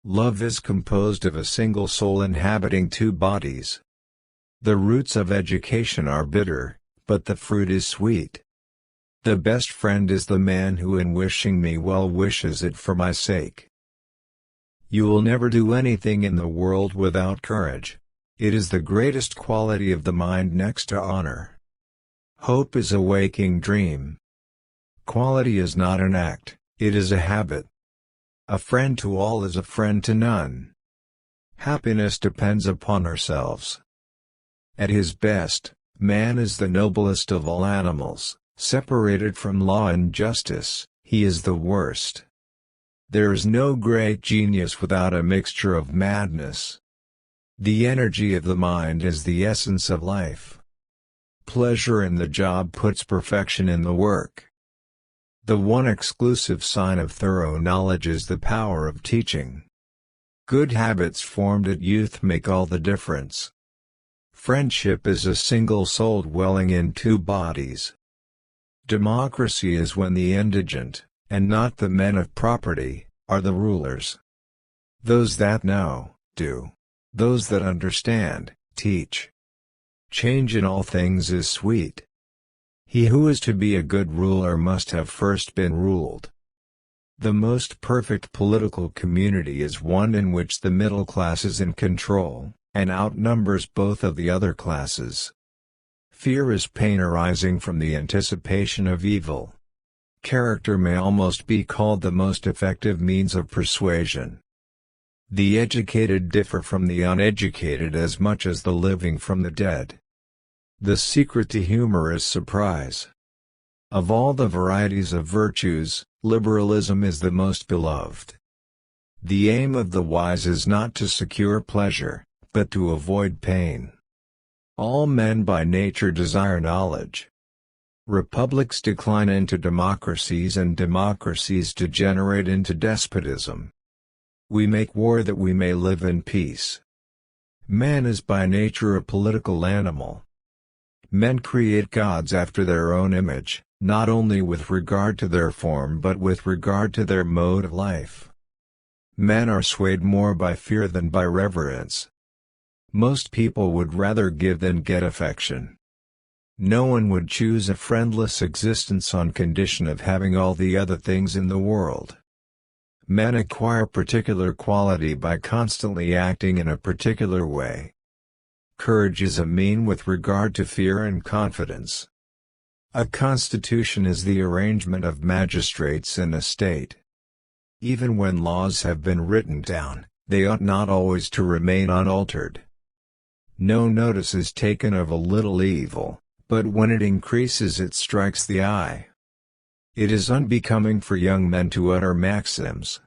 Love is composed of a single soul inhabiting two bodies. The roots of education are bitter, but the fruit is sweet. The best friend is the man who in wishing me well wishes it for my sake. You will never do anything in the world without courage. It is the greatest quality of the mind next to honor. Hope is a waking dream. Quality is not an act, it is a habit. A friend to all is a friend to none. Happiness depends upon ourselves. At his best, man is the noblest of all animals. Separated from law and justice, he is the worst. There is no great genius without a mixture of madness. The energy of the mind is the essence of life. Pleasure in the job puts perfection in the work. The one exclusive sign of thorough knowledge is the power of teaching. Good habits formed at youth make all the difference. Friendship is a single soul dwelling in two bodies. Democracy is when the indigent, and not the men of property, are the rulers. Those that know, do. Those that understand, teach. Change in all things is sweet. He who is to be a good ruler must have first been ruled. The most perfect political community is one in which the middle class is in control, and outnumbers both of the other classes. Fear is pain arising from the anticipation of evil. Character may almost be called the most effective means of persuasion. The educated differ from the uneducated as much as the living from the dead. The secret to humor is surprise. Of all the varieties of virtues, liberalism is the most beloved. The aim of the wise is not to secure pleasure, but to avoid pain. All men by nature desire knowledge. Republics decline into democracies and democracies degenerate into despotism. We make war that we may live in peace. Man is by nature a political animal. Men create gods after their own image, not only with regard to their form but with regard to their mode of life. Men are swayed more by fear than by reverence. Most people would rather give than get affection. No one would choose a friendless existence on condition of having all the other things in the world. Men acquire particular quality by constantly acting in a particular way. Courage is a mean with regard to fear and confidence. A constitution is the arrangement of magistrates in a state. Even when laws have been written down, they ought not always to remain unaltered. No notice is taken of a little evil, but when it increases it strikes the eye. It is unbecoming for young men to utter maxims,